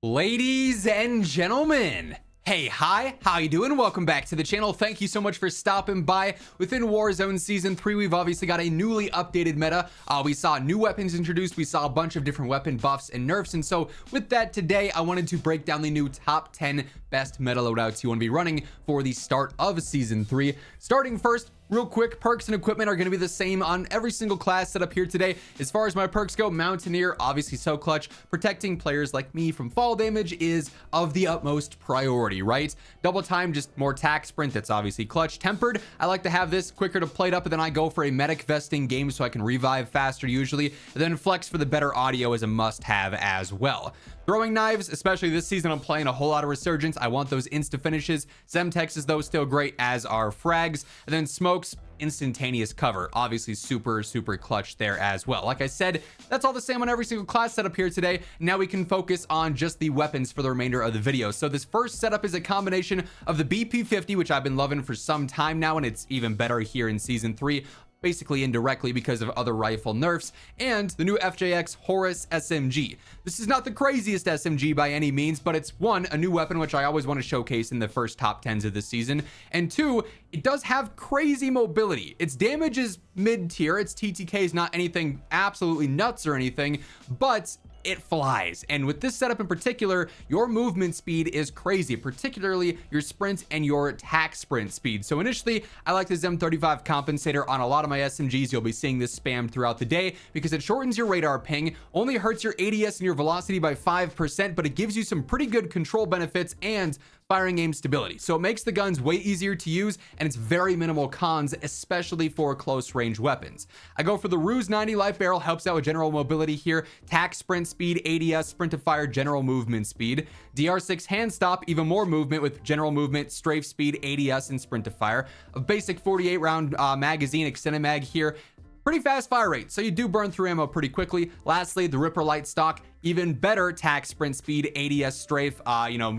Ladies and gentlemen, hey, hi, how you doing? Welcome back to the channel. Thank you so much for stopping by. Within Warzone Season 3, we've obviously got a newly updated meta. We saw new weapons introduced. We saw a bunch of different weapon buffs and nerfs. And so with that today, I wanted to break down the new top 10 best meta loadouts you want to be running for the start of Season 3. Starting first, real quick, perks and equipment are going to be the same on every single class set up here today. As far as my perks go, Mountaineer, obviously so clutch. Protecting players like me from fall damage is of the utmost priority, right? Double time, just more tack sprint, that's obviously clutch. Tempered, I like to have this quicker to plate up, and then I go for a medic vesting game so I can revive faster usually. And then flex for the better audio is a must-have as well. Throwing knives, especially this season, I'm playing a whole lot of Resurgence. I want those insta finishes. Zemtex is though still great, as are frags. And then smokes, instantaneous cover, obviously super clutch there as well. Like I said, that's all the same on every single class setup here today. Now we can focus on just the weapons for the remainder of the video. So this first setup is a combination of the BP50, which I've been loving for some time now, and it's even better here in Season 3. Basically indirectly because of other rifle nerfs, and the new FJX Horus SMG. This is not the craziest SMG by any means, but it's one, a new weapon which I always want to showcase in the first top 10s of this season, and two, it does have crazy mobility. Its damage is mid-tier, its TTK is not anything absolutely nuts or anything, but it flies. And with this setup in particular, your movement speed is crazy, particularly your sprint and your attack sprint speed. So initially, I like this M35 compensator on a lot of my SMGs. You'll be seeing this spammed throughout the day because it shortens your radar ping, only hurts your ADS and your velocity by 5%, but it gives you some pretty good control benefits and firing aim stability. So it makes the guns way easier to use, and it's very minimal cons, especially for close range weapons. I go for the Ruse 90 life barrel, helps out with general mobility here, tack sprint speed, ADS, sprint to fire, general movement speed. DR6 hand stop, even more movement with general movement, strafe speed, ADS, and sprint to fire. A basic 48 round magazine, extended mag here. Pretty fast fire rate, so you do burn through ammo pretty quickly. Lastly, the Ripper light stock, even better tack sprint speed, ADS strafe,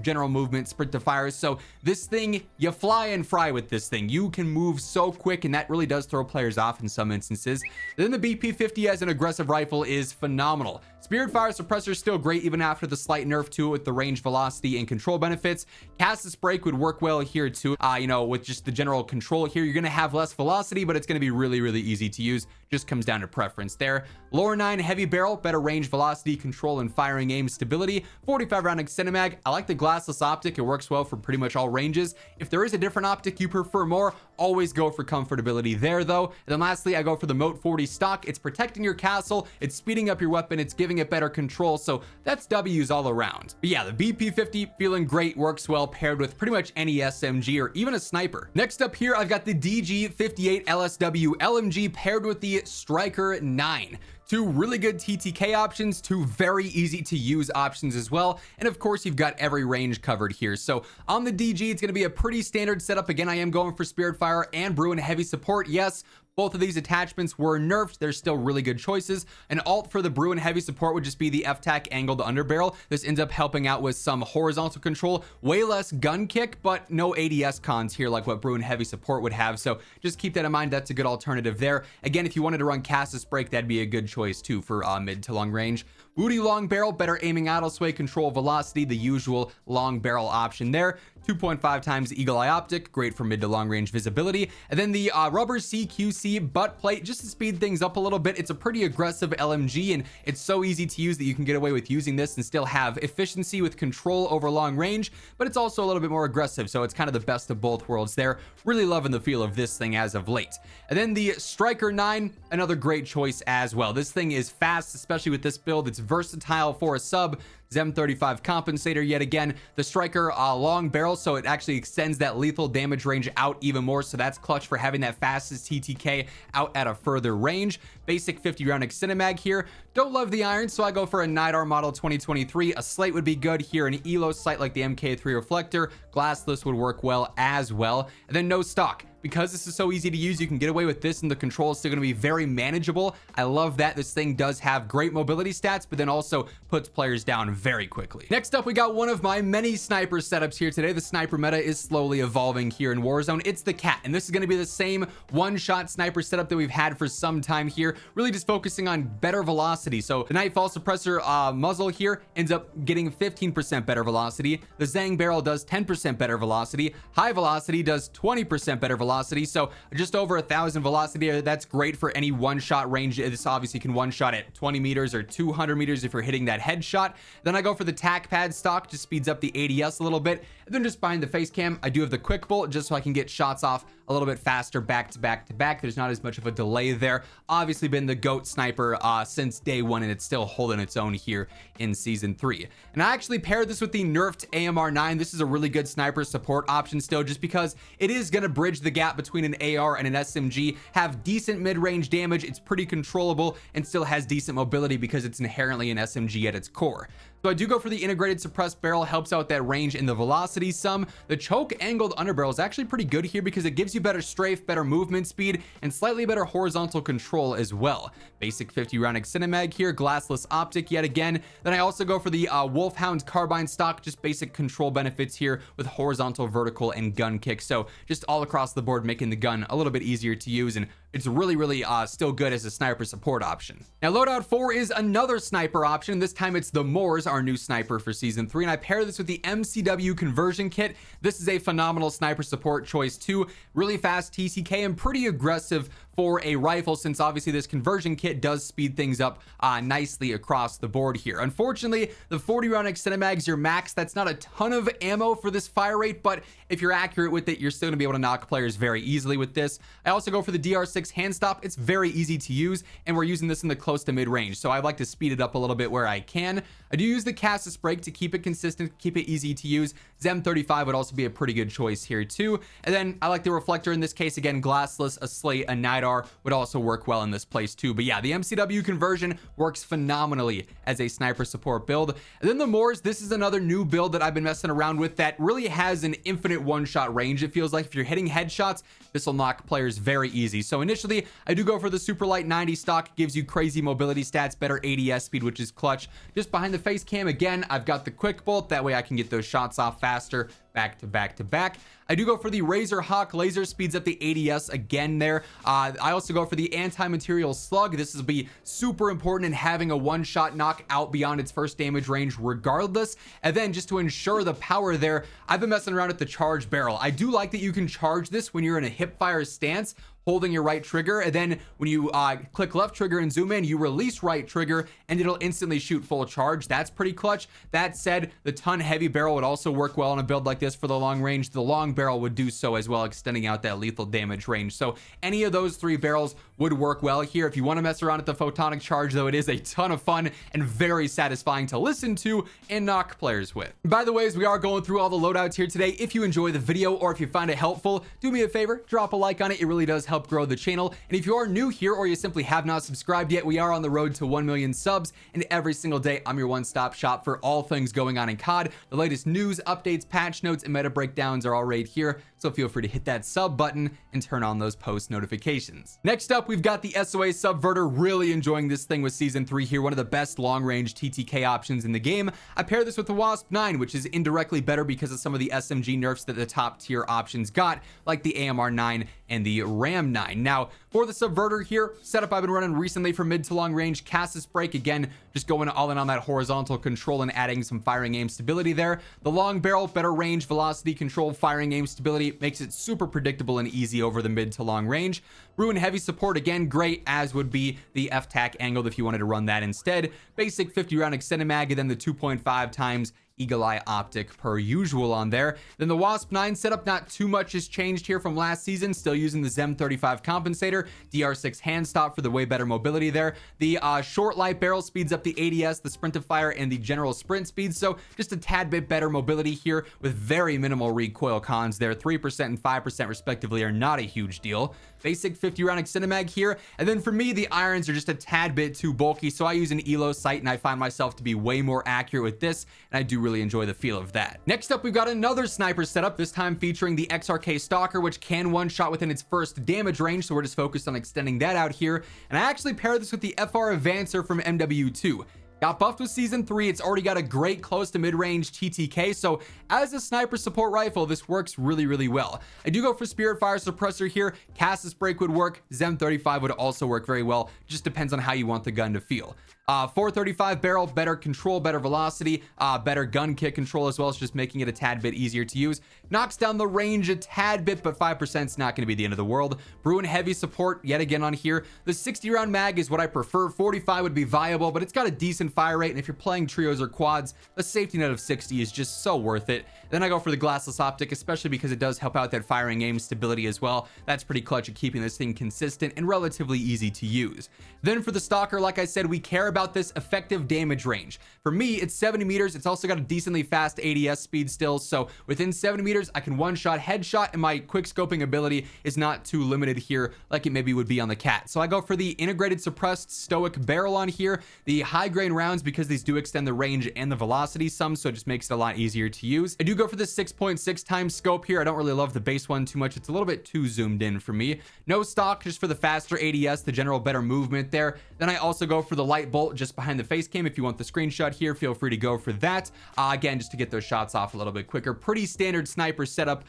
general movement, sprint to fire. So this thing, you fly and fry with this thing. You can move so quick, and that really does throw players off in some instances. Then the BP50 as an aggressive rifle is phenomenal. Spirit fire suppressor is still great even after the slight nerf to it with the range, velocity, and control benefits. Castus break would work well here too. With just the general control here, you're gonna have less velocity, but it's gonna be really easy to use. Just comes down to preference there. Lower 9 heavy barrel, better range, velocity, control, and firing aim stability. 45 round extended mag. I like the glassless optic. It works well for pretty much all ranges. If there is a different optic you prefer more, always go for comfortability there though. And then lastly, I go for the Moat 40 stock. It's protecting your castle, it's speeding up your weapon, it's giving it better control, so that's W's all around. But yeah, the BP50 feeling great, works well paired with pretty much any SMG or even a sniper. Next up here, I've got the DG58 LSW LMG paired with the Striker 9. Two really good TTK options, two very easy to use options as well, and of course you've got every range covered here. So on the DG, it's going to be a pretty standard setup. Again, I am going for Spirit Fire and Bruin heavy support. Yes, both of these attachments were nerfed. They're still really good choices. An alt for the Bruin heavy support would just be the FTAC angled underbarrel. This ends up helping out with some horizontal control, way less gun kick, but no ADS cons here like what Bruin heavy support would have. So just keep that in mind. That's a good alternative there. Again, if you wanted to run Castus break, that'd be a good choice too for mid to long range. Woody long barrel, better aiming, auto sway, control, velocity, the usual long barrel option there. 2.5 times eagle eye optic, great for mid to long range visibility. And then the rubber CQC butt plate, just to speed things up a little bit. It's a pretty aggressive LMG, and it's so easy to use that you can get away with using this and still have efficiency with control over long range, but it's also a little bit more aggressive, so it's kind of the best of both worlds there. Really loving the feel of this thing as of late. And then the Striker 9, another great choice as well. This thing is fast, especially with this build. It's versatile for a sub. M35 compensator yet again. The Striker long barrel, so it actually extends that lethal damage range out even more, so that's clutch for having that fastest TTK out at a further range. Basic 50 round extended mag here. Don't love the iron, so I go for a Nidar model 2023. A slate would be good here, an ELO sight like the MK3 reflector. Glassless would work well as well. And then no stock. Because this is so easy to use, you can get away with this, and the control is still going to be very manageable. I love that this thing does have great mobility stats, but then also puts players down very quickly. Next up, we got one of my many sniper setups here today. The sniper meta is slowly evolving here in Warzone. It's the KATT, and this is going to be the same one-shot sniper setup that we've had for some time here, really just focusing on better velocity. So the Nightfall Suppressor muzzle here ends up getting 15% better velocity. The Zang barrel does 10% better velocity. High velocity does 20% better velocity. So just over 1,000 velocity. That's great for any one-shot range. This obviously can one-shot at 20 meters or 200 meters if you're hitting that headshot. Then I go for the tac pad stock, just speeds up the ADS a little bit. And then just behind the face cam, I do have the quick bolt just so I can get shots off a little bit faster back to back to back. There's not as much of a delay there. Obviously been the GOAT sniper since day one, and it's still holding its own here in season 3. And I actually paired this with the nerfed AMR9. This is a really good sniper support option still, just because it is going to bridge the gap between an AR and an SMG, have decent mid-range damage, it's pretty controllable, and still has decent mobility because it's inherently an SMG at its core. So I do go for the integrated suppressed barrel, helps out that range and the velocity some. The choke angled underbarrel is actually pretty good here because it gives you better strafe, better movement speed, and slightly better horizontal control as well. Basic 50 round Cinemag here, glassless optic yet again. Then I also go for the Wolfhound carbine stock, just basic control benefits here with horizontal, vertical, and gun kick. So just all across the board, making the gun a little bit easier to use, and it's really still good as a sniper support option. Now Loadout 4 is another sniper option. This time it's the Moors, our new sniper for season 3, and I pair this with the MCW conversion kit. This is a phenomenal sniper support choice too. Really fast TCK and pretty aggressive for a rifle, since obviously this conversion kit does speed things up nicely across the board here. Unfortunately, the 40 round Cinemags, your max. That's not a ton of ammo for this fire rate, but if you're accurate with it, you're still gonna be able to knock players very easily with this. I also go for the DR6 hand stop. It's very easy to use, and we're using this in the close to mid range, so I like to speed it up a little bit where I can. I do use the Cassis brake to keep it consistent, keep it easy to use. Zem 35 would also be a pretty good choice here too. And then I like the reflector in this case, again, glassless, a slate, a NIDAR would also work well in this place too. But yeah, the MCW conversion works phenomenally as a sniper support build. And then the Moors, this is another new build that I've been messing around with that really has an infinite one-shot range. It feels like if you're hitting headshots, this will knock players very easy. So initially, I do go for the super light 90 stock, gives you crazy mobility stats, better ADS speed, which is clutch. Just behind the face cam, again, I've got the quick bolt. That way I can get those shots off faster, back to back to back. I do go for the Razor Hawk laser, speeds up the ADS again there. I also go for the anti-material slug. This will be super important in having a one-shot knock out beyond its first damage range regardless. And then just to ensure the power there, I've been messing around with the charge barrel. I do like that you can charge this when you're in a hip fire stance, holding your right trigger, and then when you click left trigger and zoom in, you release right trigger and it'll instantly shoot full charge. That's pretty clutch. That said, the ton heavy barrel would also work well on a build like this for the long range. The long barrel would do so as well, extending out that lethal damage range. So any of those three barrels would work well here. If you want to mess around with the photonic charge, though, it is a ton of fun and very satisfying to listen to and knock players with. By the way, as we are going through all the loadouts here today, if you enjoy the video or if you find it helpful, do me a favor, drop a like on it. It really does help grow the channel. And if you are new here or you simply have not subscribed yet, we are on the road to 1 million subs, and every single day I'm your one-stop shop for all things going on in COD. The latest news, updates, patch notes, and meta breakdowns are all right here, so feel free to hit that sub button and turn on those post notifications. Next up, we've got the SOA Subverter. Really enjoying this thing with season 3 here, one of the best long-range TTK options in the game. I pair this with the WASP-9, which is indirectly better because of some of the SMG nerfs that the top tier options got, like the AMR-9 and the RAM-9. Now, for the Subverter here, setup I've been running recently for mid to long range, Cassis brake, again, just going all in on that horizontal control and adding some firing aim stability there. The long barrel, better range, velocity control, firing aim stability, makes it super predictable and easy over the mid to long range. Ruin heavy support, again, great, as would be the FTAC angled if you wanted to run that instead. Basic 50 round extended mag, and then the 2.5 times Eagle Eye optic per usual on there. Then the WASP-9 setup, not too much has changed here from last season, still using the Zem 35 compensator, DR6 hand stop for the way better mobility there. The short light barrel speeds up the ADS, the sprint of fire, and the general sprint speed, so just a tad bit better mobility here with very minimal recoil cons there. 3% and 5% respectively are not a huge deal. Basic 50 round extended mag here, and then for me, the irons are just a tad bit too bulky, so I use an ELO sight and I find myself to be way more accurate with this, and I do really enjoy the feel of that. Next up, we've got another sniper setup, this time featuring the XRK Stalker, which can one shot within its first damage range, so we're just focused on extending that out here. And I actually pair this with the FR Avancer from MW2. got buffed with season 3. It's already got a great close to mid-range TTK, so as a sniper support rifle, this works really, really well. I do go for Spirit Fire Suppressor here. Casus Break would work. Zem 35 would also work very well. Just depends on how you want the gun to feel. 435 barrel, better control, better velocity, better gun kick control, as well as just making it a tad bit easier to use. Knocks down the range a tad bit, but 5% is not going to be the end of the world. Bruin heavy support yet again on here. The 60 round mag is what I prefer. 45 would be viable, but it's got a decent fire rate, and if you're playing trios or quads, a safety net of 60 is just so worth it. Then I go for the glassless optic, especially because it does help out that firing aim stability as well. That's pretty clutch at keeping this thing consistent and relatively easy to use. Then for the Stalker, like I said, we care about this effective damage range. For me, it's 70 meters. It's also got a decently fast ADS speed still, so within 70 meters, I can one-shot headshot, and my quick scoping ability is not too limited here like it maybe would be on the KATT. So I go for the integrated suppressed stoic barrel on here. The high grain rounds, because these do extend the range and the velocity some, so it just makes it a lot easier to use. I do go for the 6.6 times scope here. I don't really love the base one too much. It's a little bit too zoomed in for me. No stock, just for the faster ADS, the general better movement there. Then I also go for the light bolt just behind the face cam. If you want the screenshot here, feel free to go for that. Again, just to get those shots off a little bit quicker. Pretty standard sniper setup,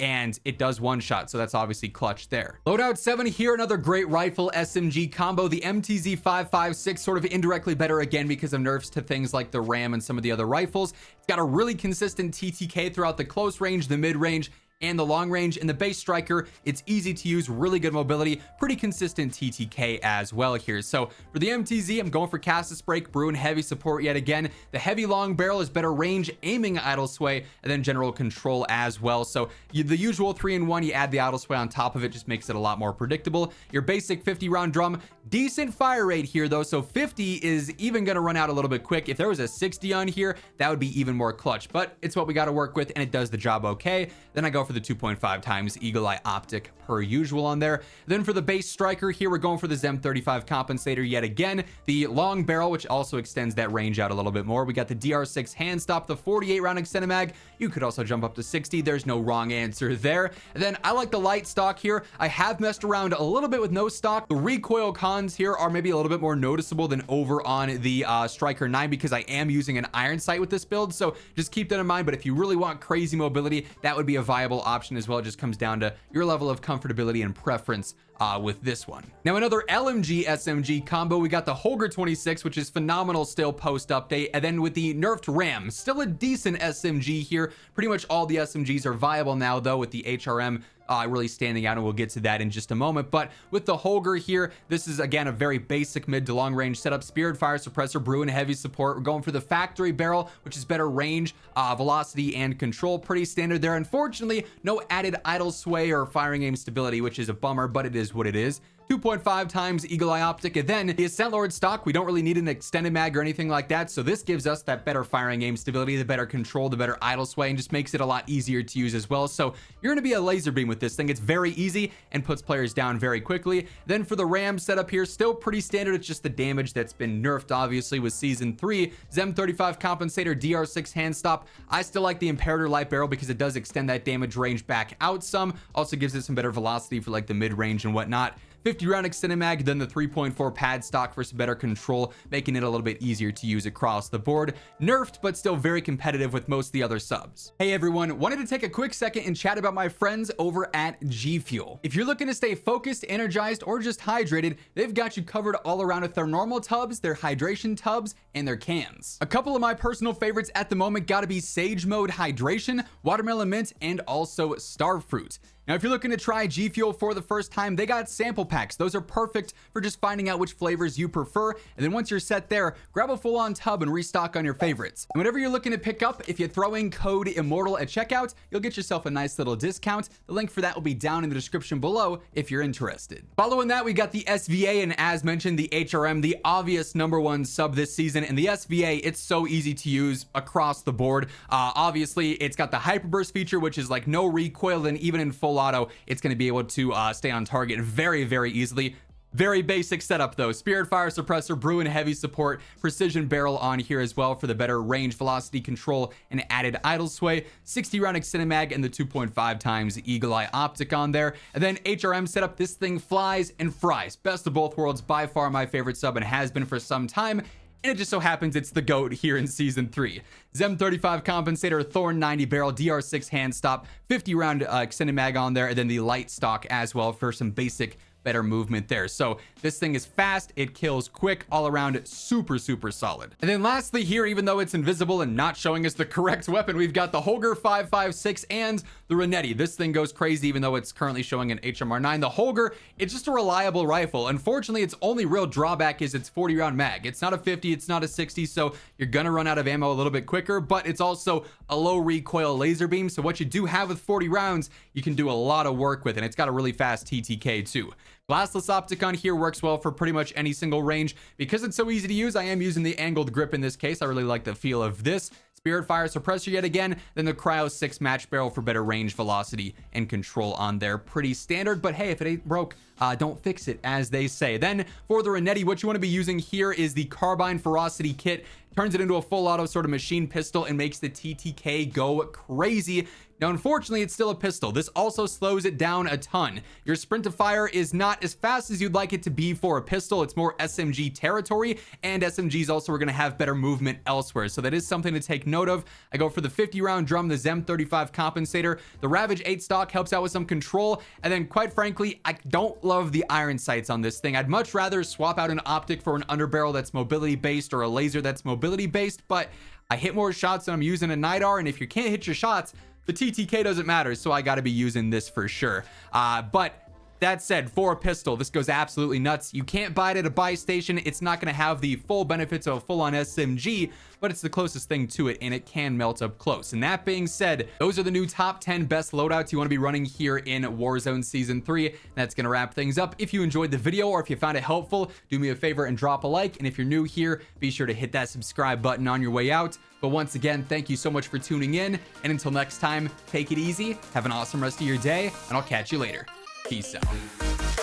and it does one shot, so that's obviously clutch there. Loadout 7 here, another great rifle SMG combo. The MTZ 5.56 sort of indirectly better again because of nerfs to things like the RAM and some of the other rifles. It's got a really consistent TTK throughout the close range, the mid range, and the long range. In the base striker, it's easy to use, really good mobility, pretty consistent TTK as well here. So for the MTZ, I'm going for Casus Break, Bruin heavy support yet again. The heavy long barrel is better range, aiming, idle sway, and then general control as well. So the usual 3-in-1, you add the idle sway on top of it, just makes it a lot more predictable. Your basic 50 round drum, decent fire rate here though, so 50 is even going to run out a little bit quick. If there was a 60 on here, that would be even more clutch, but it's what we got to work with, and it does the job okay. Then I go for the 2.5 times eagle eye optic per usual on there. Then for the base striker here, we're going for the Zem 35 compensator yet again. The long barrel, which also extends that range out a little bit more. We got the DR6 hand stop, the 48 round extended mag. You could also jump up to 60. There's no wrong answer there. And then I like the light stock here. I have messed around a little bit with no stock. The recoil cons here are maybe a little bit more noticeable than over on the Striker 9 because I am using an iron sight with this build. So just keep that in mind. But if you really want crazy mobility, that would be a viable option as well. It just comes down to your level of comfortability and preference with this one. Now another LMG SMG combo, we got the Holger 26, which is phenomenal still post update, and then with the nerfed RAM, still a decent SMG here. Pretty much all the SMGs are viable now though, with the HRM really standing out, and we'll get to that in just a moment. But with the Holger here, this is again a very basic mid to long range setup. Spirit Fire Suppressor, Bruin heavy support. We're going for the factory barrel, which is better range, velocity, and control. Pretty standard there. Unfortunately, no added idle sway or firing aim stability, which is a bummer, but it is what it is. 2.5 times eagle eye optic, and then the Ascent Lord stock, we don't really need an extended mag or anything like that, so this gives us that better firing aim stability, the better control, the better idle sway, and just makes it a lot easier to use as well. So you're going to be a laser beam with this thing. It's very easy and puts players down very quickly. Then for the RAM setup here, still pretty standard. It's just the damage that's been nerfed obviously with season 3. Zem 35 compensator, DR6 hand stop. I still like the Imperator light barrel because it does extend that damage range back out some, also gives it some better velocity for like the mid range and whatnot. 50 round extended mag, then the 3.4 pad stock for some better control, making it a little bit easier to use across the board. Nerfed, but still very competitive with most of the other subs. Hey everyone, wanted to take a quick second and chat about my friends over at G Fuel. If you're looking to stay focused, energized, or just hydrated, they've got you covered all around with their normal tubs, their hydration tubs, and their cans. A couple of my personal favorites at the moment gotta be Sage Mode Hydration, Watermelon Mint, and also Starfruit. Now, if you're looking to try G Fuel for the first time, they got sample packs. Those are perfect for just finding out which flavors you prefer. And then once you're set there, grab a full-on tub and restock on your favorites. And whatever you're looking to pick up, if you throw in code Immortal at checkout, you'll get yourself a nice little discount. The link for that will be down in the description below if you're interested. Following that, we got the SVA, and as mentioned, the HRM, the obvious #1 sub this season. And the SVA, it's so easy to use across the board. Obviously, it's got the Hyperburst feature, which is like no recoil, and even in full auto, it's going to be able to stay on target very, very easily. Very basic setup though. Spirit Fire Suppressor, Bruin heavy support, precision barrel on here as well for the better range, velocity control, and added idle sway. 60 round extended mag and the 2.5 times eagle eye optic on there. And then HRM setup, this thing flies and fries. Best of both worlds, by far my favorite sub, and has been for some time. and it just so happens it's the GOAT here in Season 3. Zem 35 compensator, Thorn 90 barrel, DR6 hand stop, 50 round extended mag on there, and then the light stock as well for some basic better movement there. So this thing is fast, it kills quick, all around super solid. And then lastly here, even though it's invisible and not showing us the correct weapon, we've got the Holger 5.56 and the Renetti. This thing goes crazy even though it's currently showing an HMR9. The Holger, it's just a reliable rifle. Unfortunately, its only real drawback is its 40 round mag. It's not a 50, it's not a 60, so you're gonna run out of ammo a little bit quicker, but it's also a low recoil laser beam. So what you do have with 40 rounds, you can do a lot of work with, and it's got a really fast TTK too. Glassless optic on here works well for pretty much any single range. Because it's so easy to use, I am using the angled grip in this case. I really like the feel of this. Spirit fire suppressor yet again, then the Cryo 6 match barrel for better range, velocity, and control on there. Pretty standard, but hey, if it ain't broke, don't fix it, as they say. Then for the Renetti, what you want to be using here is the Carbine Ferocity Kit. Turns it into a full auto sort of machine pistol and makes the TTK go crazy. Now, unfortunately, it's still a pistol. This also slows it down a ton. Your sprint to fire is not as fast as you'd like it to be for a pistol. It's more SMG territory, and SMGs also are going to have better movement elsewhere. So that is something to take note of. I go for the 50 round drum, the Zem 35 compensator. The Ravage 8 stock helps out with some control. And then quite frankly, I don't love the iron sights on this thing. I'd much rather swap out an optic for an underbarrel that's mobility based or a laser that's mobility based, but I hit more shots when I'm using a NIDAR, and if you can't hit your shots, the TTK doesn't matter, so I got to be using this for sure. But that said, for a pistol, this goes absolutely nuts. You can't buy it at a buy station. It's not going to have the full benefits of a full-on SMG, but it's the closest thing to it, and it can melt up close. And that being said, those are the new top 10 best loadouts you want to be running here in Warzone Season 3. That's going to wrap things up. If you enjoyed the video or if you found it helpful, do me a favor and drop a like. And if you're new here, be sure to hit that subscribe button on your way out. But once again, thank you so much for tuning in. And until next time, take it easy, have an awesome rest of your day, and I'll catch you later. Peace out.